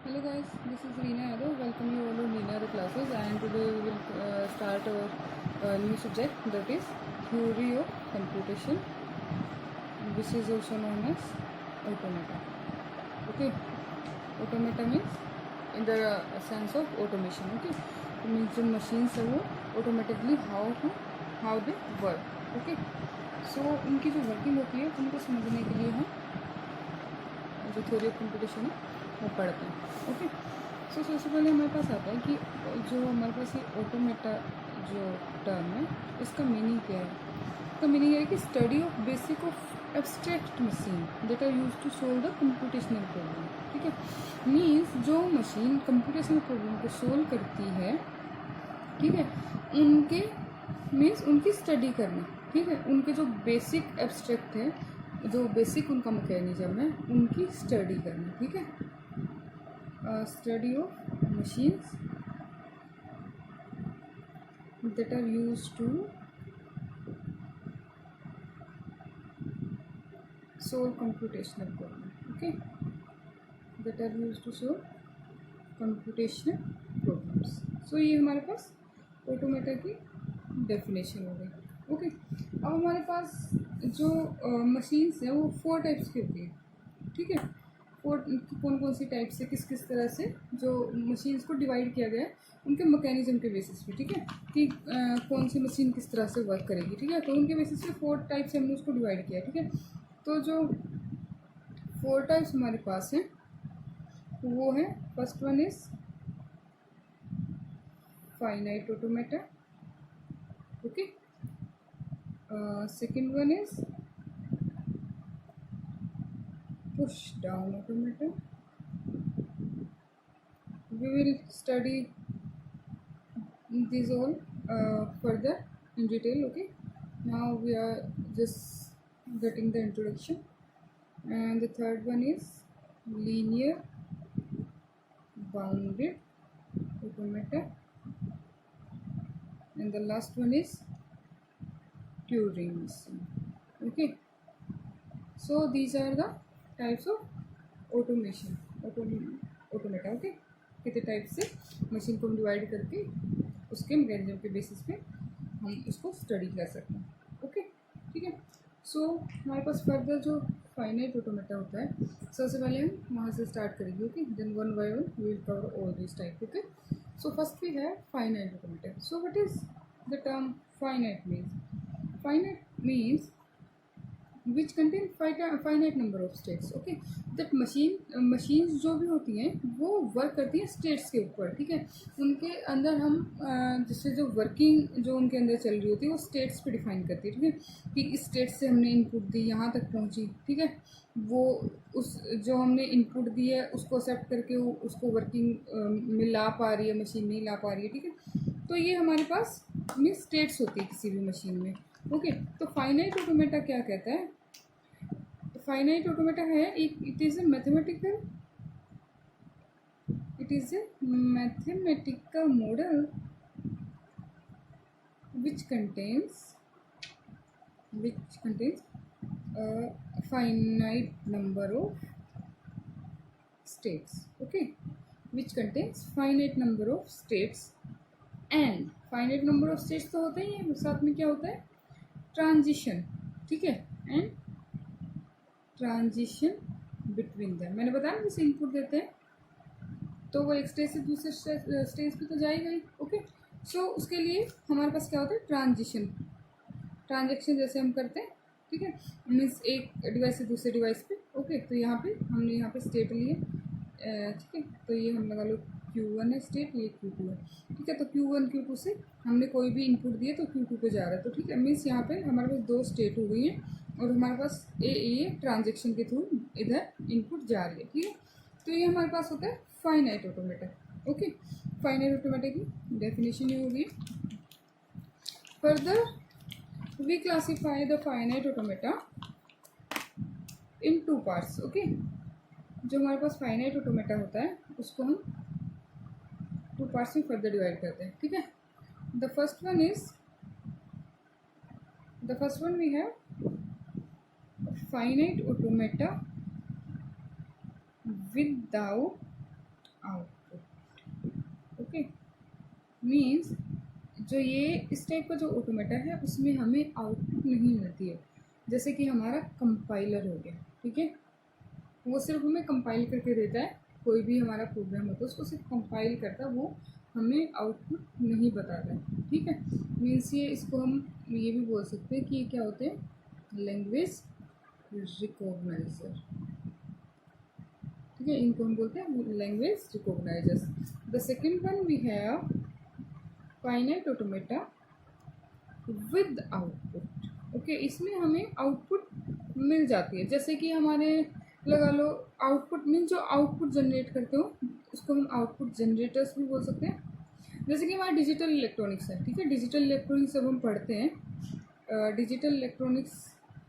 Hello guys, this is Reena Yadav. Welcome you all to Reena the classes, and today we will start our new subject, that is theory of computation, which is also known as automata. Okay, automata means in the sense of automation. Okay, it means जो machines है वो automatically how they work. Okay, so उनकी जो working होती है उनको समझने के लिए हम जो थ्योरी ऑफ कंप्यूटेशन है वो पढ़ते हैं. ओके, सो सबसे पहले हमारे पास आता है कि जो हमारे पास ये ऑटोमेटा जो टर्म है इसका मीनिंग क्या है. इसका मीनिंग है कि study of basic of abstract machine that are use to solve the computational problem. ठीक है, मीन्स जो मशीन कंप्यूटेशनल प्रॉब्लम को सोल्व करती है, ठीक है, उनके मीन्स उनकी स्टडी करना. ठीक है, उनके जो बेसिक एब्स्ट्रैक्ट है, जो बेसिक उनका मैकेनिज्म है, उनकी स्टडी करना. ठीक है, study of machines that are used to solve computational problem. Okay, that are used to solve computational problems. So ये हमारे पास ऑटोमेटा की डेफिनेशन हो गई. ओके, अब हमारे पास जो मशीन्स हैं वो 4 टाइप्स की होती है. ठीक है, कौन कौन सी टाइप से किस किस तरह से जो मशीन्स को डिवाइड किया गया है उनके मैकेनिज्म के बेसिस पे. ठीक है, कि कौन सी मशीन किस तरह से वर्क करेगी. ठीक है, तो उनके बेसिस पे 4 टाइप से हमने उसको डिवाइड किया. ठीक है, तो जो 4 टाइप्स हमारे पास हैं वो है, first one is finite automata. Okay, second one is push down automata. We will study these all further in detail. Okay, now we are just getting the introduction. And the third one is linear bounded automata, and the last one is Turing machine. Okay, so these are the types of automation automata. Okay, कितने type से machine को हम divide करके उसके mechanism के basis पे हम उसको स्टडी कर सकते हैं. ओके, ठीक है. सो हमारे पास फर्दर जो फाइनाइट ऑटोमेटा होता है, सबसे पहले हम वहाँ से स्टार्ट करेंगे. Okay, then one by one we will cover all this type. Okay, so first we have finite automata. So what is the term finite means? Finite means which contain finite number of states. Okay, that machines जो भी होती हैं वो work करती हैं states के ऊपर. ठीक है, उनके अंदर हम जैसे जो वर्किंग जो उनके अंदर चल रही होती है वो स्टेट्स पे डिफाइन करती है. ठीक है, कि इस स्टेट से हमने इनपुट दी, यहाँ तक पहुँची. ठीक है, वो उस जो हमने इनपुट दी है उसको एक्सेप्ट करके वो उसको वर्किंग में ला पा रही है, मशीन नहीं ला पा रही है. ठीक है, तो ये हमारे पास में स्टेट्स होती है किसी भी मशीन में. ओके, तो फाइनाइट ऑटोमेटा क्या कहता है? फाइनाइट ऑटोमेटा है it is a mathematical model which contains a finite number of states. Okay, which contains finite number of states, and finite number of states तो होते ही है, साथ में क्या होता है? ट्रांजिशन. ठीक है, एंड ट्रांजिशन बिटवीन दैम. मैंने बताया जैसे इनपुट देते हैं तो वो एक स्टेज से दूसरे स्टेज पे तो जाएगा ही. ओके, सो उसके लिए हमारे पास क्या होता है? ट्रांजेक्शन जैसे हम करते हैं. ठीक है, मीन्स एक डिवाइस से दूसरे डिवाइस पे. ओके, तो यहाँ पे हमने यहाँ पे स्टेट लिए. ठीक है, तो ये हम लगा लो Q1 है स्टेट, ये Q2 है. ठीक है, तो Q1 Q2 से हमने कोई भी इनपुट दिए तो Q2 पे जा रहा है. तो ठीक है, मीन्स यहाँ पे हमारे पास 2 स्टेट हो गई हैं और हमारे पास ये ट्रांजेक्शन के थ्रू इधर इनपुट जा रही है. ठीक है, तो ये हमारे पास होता है finite automata. Okay, finite automata की डेफिनेशन ये होगी. Further we classify the finite automata in 2 parts. Okay, जो हमारे पास फाइनाइट ऑटोमेटा होता है उसको हम 2 पार्ट्स में फर्दर डिवाइड करते हैं. ठीक है, the first one we have finite automata without means जो ये इस टाइप का जो ऑटोमेटा है उसमें हमें आउटपुट नहीं मिलती है। जैसे कि हमारा कंपाइलर हो गया, ठीक है, वो सिर्फ हमें कंपाइल करके देता है। कोई भी हमारा प्रोग्राम होता है उसको सिर्फ कंपाइल करता है, वो हमें आउटपुट नहीं बताता है, ठीक है। मीन्स ये इसको हम ये भी बोल सकते हैं कि ये क्या होते हैं, लैंग्वेज रिकॉग्नाइजर, ठीक है, इनको हम बोलते हैं language recognisers. The second one we have finite automata with output. Okay, इसमें हमें आउटपुट मिल जाती है। जैसे कि हमारे लगा लो आउटपुट मीन जो आउटपुट जनरेट करते हो उसको हम आउटपुट जनरेटर्स भी बोल सकते हैं। जैसे कि हमारा डिजिटल इलेक्ट्रॉनिक्स है, ठीक है, डिजिटल इलेक्ट्रॉनिक्स जब हम पढ़ते हैं, डिजिटल इलेक्ट्रॉनिक्स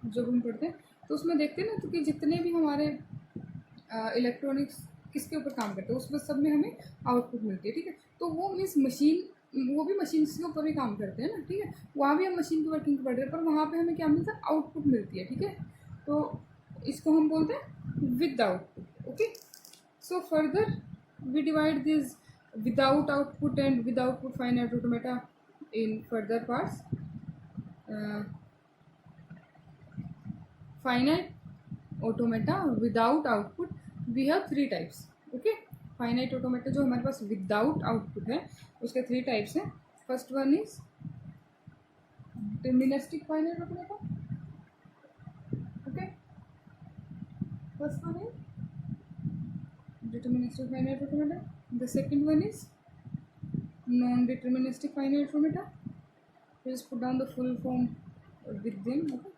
जब हम पढ़ते हैं तो उसमें देखते हैं ना, तो कि जितने भी हमारे इलेक्ट्रॉनिक्स किसके ऊपर काम करते हैं उसमें सब में हमें आउटपुट मिलती है, ठीक है। तो वो मीन्स मशीन, वो भी मशीन के ऊपर ही काम करते हैं ना, ठीक है, वहाँ भी हम मशीन की वर्किंग पढ़ रहे हैं, पर वहाँ पे हमें क्या मिलता है, आउटपुट मिलती है, ठीक है। तो इसको हम बोलते हैं with output. Okay, so further we divide this without output and with output finite automata in further parts. Finite automata without output we have 3 types. Okay, finite automata जो हमारे पास विदाउट आउटपुट है उसके 3 टाइप्स हैं। First one is deterministic finite automata. Okay, first one is deterministic finite automata. The second one is non-deterministic finite automata. Just put down the full form with them. Okay,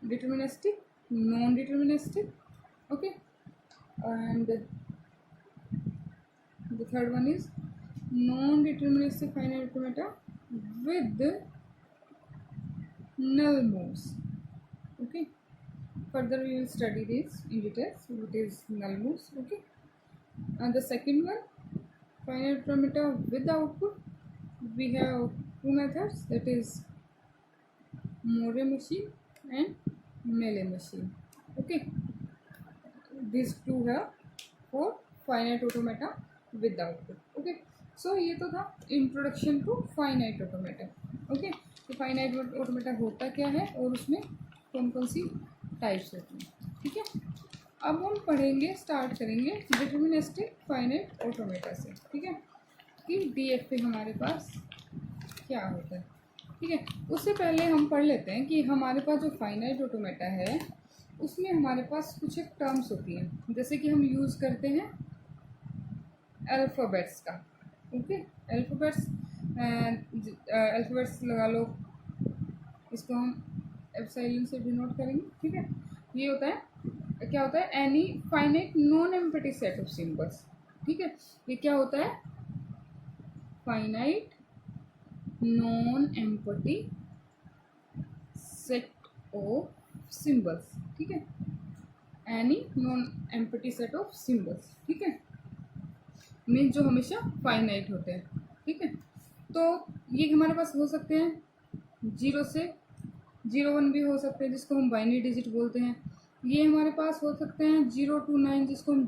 deterministic, non-deterministic. Okay, and the third one is non-deterministic finite automata with null modes. Okay, further we will study this in details. What is null modes? Okay. And the second one, finite automata with output, we have 2 methods, that is Moore machine and Mealy machine. Okay, these two have for finite automata with output. Okay, so ये तो था introduction to finite automata. Okay, तो finite automata होता क्या है और उसमें कौन कौन सी टाइप्स होती हैं, ठीक है। अब हम पढ़ेंगे, स्टार्ट करेंगे डिटरमिनिस्टिक फाइनाइट ऑटोमेटा से, ठीक है, कि डीएफए हमारे पास क्या होता है, ठीक है। उससे पहले हम पढ़ लेते हैं कि हमारे पास जो फाइनाइट ऑटोमेटा है उसमें हमारे पास कुछ एक टर्म्स होती हैं। जैसे कि हम यूज़ करते हैं अल्फ़ाबेट्स का। ओके, अल्फ़ाबेट्स लगा लो, इसको हम एप्सिलॉन से डिनोट करेंगे, ठीक है। ये होता है, क्या होता है, any finite non empty set of symbols, ठीक है। ये क्या होता है, finite non empty set of symbols, ठीक है, any non empty set of symbols, ठीक है, मीन जो हमेशा फाइनाइट होते हैं, ठीक है। तो ये हमारे पास हो सकते हैं 0 से 01 भी हो सकते हैं, जिसको हम बाइनरी डिजिट बोलते हैं। ये हमारे पास हो सकते हैं 0 to 9, जिसको हम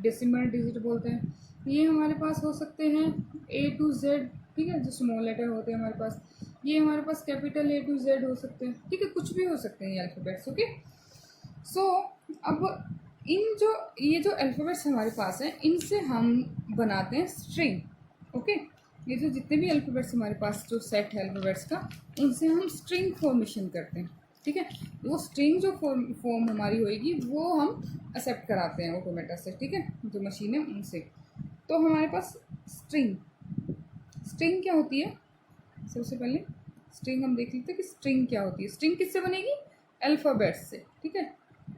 डेसिमल डिजिट बोलते हैं। ये हमारे पास हो सकते हैं A to Z, ठीक है, जो स्मॉल लेटर होते हैं हमारे पास। ये हमारे पास कैपिटल A to Z हो सकते हैं, ठीक है, कुछ भी हो सकते हैं ये अल्फ़ाबेट्स। ओके, सो अब ये जो अल्फ़ाबेट्स हमारे पास हैं इनसे हम बनाते हैं स्ट्रिंग। ओके, ये जो जितने भी अल्फ़ाबेट्स हमारे पास जो सेट है अल्फ़ाबेट्स का, उनसे हम स्ट्रिंग फॉर्मेशन करते हैं, ठीक है। वो स्ट्रिंग जो फॉर्म हमारी होएगी वो हम एक्सेप्ट कराते हैं ऑटोमेटा से, ठीक है, जो मशीन है उनसे। तो हमारे पास स्ट्रिंग क्या होती है, सबसे पहले स्ट्रिंग हम देख लेते हैं कि स्ट्रिंग क्या होती है। स्ट्रिंग किससे बनेगी, अल्फ़ाबेट्स से, ठीक है।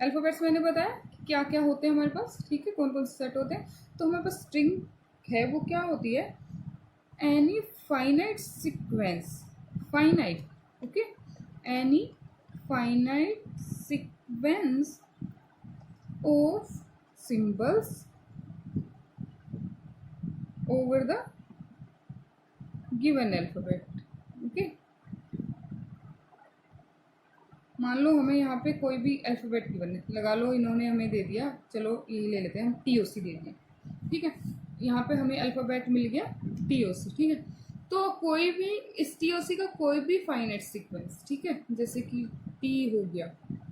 अल्फ़ाबेट्स मैंने बताया कि क्या क्या होते हैं हमारे पास, ठीक है, कौन कौन से सेट होते हैं। तो हमारे पास स्ट्रिंग है वो क्या होती है, any finite sequence, finite, okay, any finite sequence of symbols over the given alphabet. Okay, मान लो हमें यहाँ पे कोई भी अल्फ़ाबेट गिवन है, लगा लो इन्होंने हमें दे दिया, चलो यही ले लेते हैं हम, TOC दे दिए, ठीक है। यहाँ पे हमें अल्फ़ाबेट मिल गया TOC, ठीक है। तो कोई भी इस टीओसी का कोई भी फाइनाइट सीक्वेंस, ठीक है, जैसे कि टी हो गया,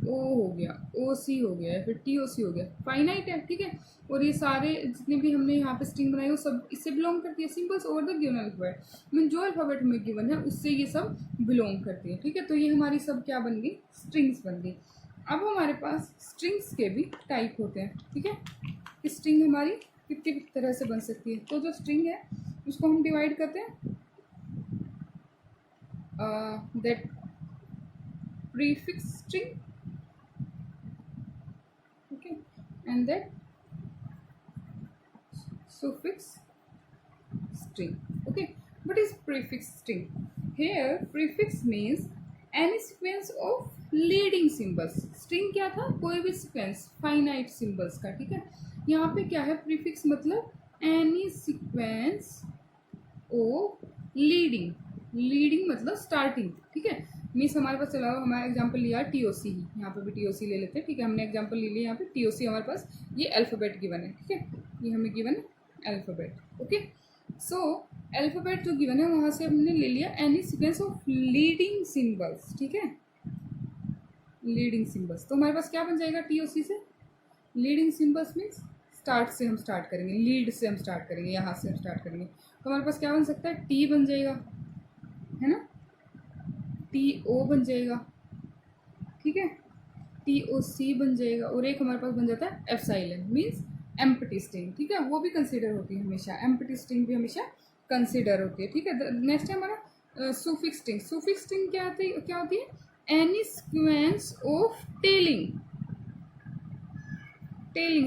ओ हो गया, ओ सी हो गया, या फिर टी ओ सी हो गया, फाइनाइट है, ठीक है। और ये सारे जितने भी हमने यहाँ पे स्ट्रिंग बनाई वो सब इससे बिलोंग करती है, symbols over the given alphabet, mean जो अल्फाबेट हमें गिवन है उससे ये सब बिलोंग करती है, ठीक है। तो ये हमारी सब क्या बन गई, स्ट्रिंग्स बन गई। अब हमारे पास स्ट्रिंग्स के भी टाइप होते हैं, ठीक है। स्ट्रिंग हमारी कितनी तरह से बन सकती है, तो जो स्ट्रिंग है उसको हम डिवाइड करते हैं that prefix string, okay, and that suffix string, okay. What is prefix string? Here prefix means any sequence of leading symbols. string क्या था, कोई भी sequence finite symbols का, ठीक है। यहाँ पे क्या है, prefix मतलब any sequence of leading, leading मतलब स्टार्टिंग, ठीक है। मीन्स हमारे पास चला हमारा एग्जांपल लिया टीओसी ही, यहाँ पे भी टीओसी ले लेते हैं, ठीक है। हमने एग्जांपल ले लिया यहाँ पे टीओसी, हमारे पास ये अल्फ़ाबेट गिवन है, ठीक है, ये हमें गिवन है अल्फ़ाबेट, ओके। सो अल्फ़ाबेट जो गिवन है वहाँ से हमने ले लिया any sequence of leading symbols, ठीक है, लीडिंग सिंबल्स। तो हमारे पास क्या बन जाएगा टीओसी से, लीडिंग सिंबल्स मीन्स स्टार्ट से हम स्टार्ट करेंगे, लीड से हम स्टार्ट करेंगे, यहाँ से हम स्टार्ट करेंगे। तो हमारे पास क्या बन सकता है, टी बन जाएगा, है ना, टी ओ बन जाएगा, ठीक है, टी ओ सी बन जाएगा, और एक हमारे पास बन जाता है एप्सिलॉन मीन्स एम्प्टी स्ट्रिंग, ठीक है, वो भी कंसीडर होती है हमेशा, एम्प्टी स्ट्रिंग भी हमेशा कंसीडर होती है, ठीक है। नेक्स्ट है हमारा सुफिक्स स्ट्रिंग। सुफिक्स स्ट्रिंग क्या होती है, any sequence of telling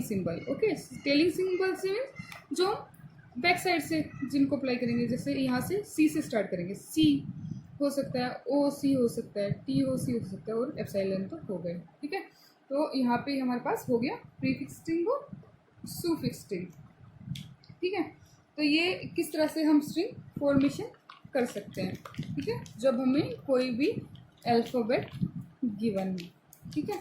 symbol, okay. Telling symbol से मीन्स जो बैक साइड से जिनको अप्लाई करेंगे, जैसे यहाँ से सी से स्टार्ट करेंगे, सी हो सकता है, ओ सी हो सकता है, टी ओ सी हो सकता है, और एप्सिलॉन तो हो गए, ठीक है। तो यहाँ पे हमारे पास हो गया प्रीफिक्स स्ट्रिंग और सुफिक्स स्ट्रिंग, ठीक है। तो ये किस तरह से हम स्ट्रिंग फॉर्मेशन कर सकते हैं, ठीक है, जब हमें कोई भी अल्फ़ाबेट गिवन है, ठीक है।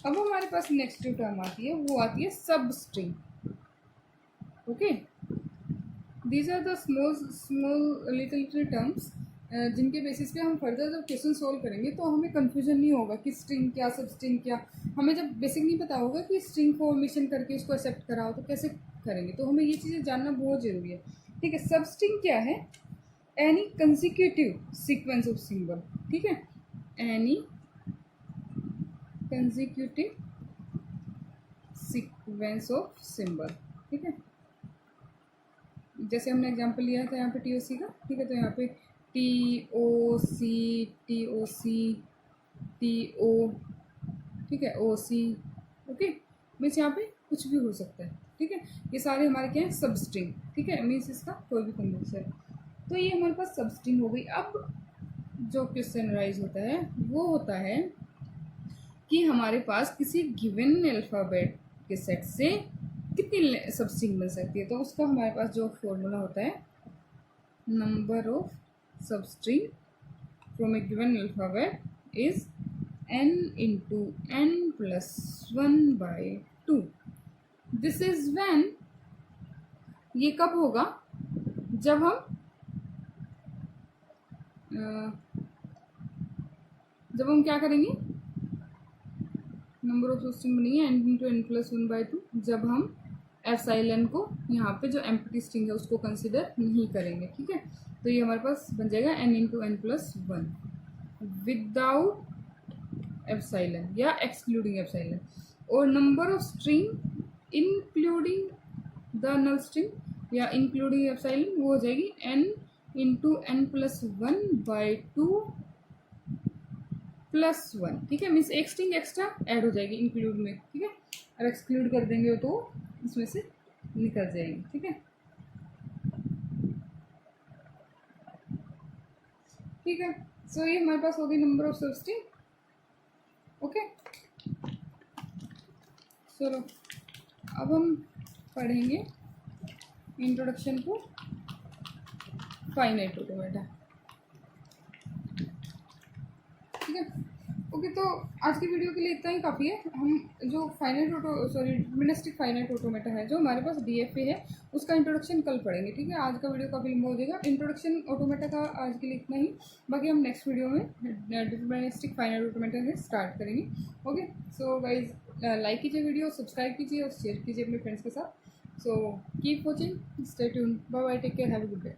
अब हमारे पास नेक्स्ट जो टर्म आती है वो आती है सब string, okay. These are the small little terms जिनके बेसिस पे हम फर्दर जब क्वेश्चन सॉल्व करेंगे तो हमें कंफ्यूजन नहीं होगा कि स्ट्रिंग क्या, सब स्ट्रिंग क्या। हमें जब बेसिक नहीं पता होगा कि स्ट्रिंग फॉर्मेशन करके उसको एक्सेप्ट करा हो तो कैसे करेंगे, तो हमें ये चीज़ें जानना बहुत ज़रूरी है, ठीक है। सब स्ट्रिंग क्या है, any consecutive sequence of symbol, ठीक है, any consecutive sequence of symbol, ठीक है। जैसे हमने एग्जांपल लिया था यहाँ पे टी ओ सी का, ठीक है, तो यहाँ पे टी ओ सी, टी ओ सी, टी ओ, ठीक है, ओ सी, ओके। मीन्स यहाँ पे कुछ भी हो सकता है, ठीक है। ये सारे हमारे क्या हैं, सब स्ट्रिंग, ठीक है, मीन्स इसका कोई भी कन्वर्सन। तो ये हमारे पास सब स्ट्रिंग हो गई। अब जो क्वेश्चन राइज होता है वो होता है कि हमारे पास किसी गिवन अल्फ़ाबेट के सेट से कितनी सब स्ट्रिंग बन सकती है। तो उसका हमारे पास जो फॉर्मूला होता है, नंबर ऑफ सब string from A given alphabet is n into n plus 1/2। This is when, ये कब होगा, जब हम क्या करेंगे, नंबर ऑफ सब स्ट्रिंग बनेगी n into n plus 1/2 जब हम एप्सिलॉन को यहाँ पे जो एम्प्टी स्ट्रिंग है उसको कंसिडर नहीं करेंगे, ठीक है। तो ये हमारे पास बन जाएगा n into n plus 1 without epsilon या एक्सक्लूडिंग एप्सिलॉन। और number of string including the null string या इंक्लूडिंग एप्सिलॉन वो हो जाएगी n into n plus 1/2 plus 1, ठीक है। मीन्स एक स्ट्रिंग एक्स्ट्रा ऐड हो जाएगी इंक्लूड में, ठीक है, और एक्सक्लूड कर देंगे तो इसमें से निकल जाएगी, ठीक है, ठीक है। सो ये हमारे पास हो गई नंबर ऑफ सब स्ट्रिंग, ओके। चलो अब हम पढ़ेंगे इंट्रोडक्शन टू फाइनाइट ऑटोमेटा, ठीक है। ओके, तो आज की वीडियो के लिए इतना ही काफ़ी है। हम जो डिटरमिनिस्टिक फाइनाइट ऑटोमेटा है जो हमारे पास डीएफए है, उसका इंट्रोडक्शन कल पढ़ेंगे, ठीक है। आज का वीडियो काफ़ी लंबा हो जाएगा। इंट्रोडक्शन ऑटोमेटा का आज के लिए इतना ही, बाकी हम नेक्स्ट वीडियो में डिटरमिनिस्टिक फाइनाइट ऑटोमेटा से स्टार्ट करेंगे। ओके, सो गाइज लाइक कीजिए वीडियो, सब्सक्राइब कीजिए और शेयर कीजिए अपने फ्रेंड्स के साथ। So keep watching, stay tune, bye bye, take care, have a good day.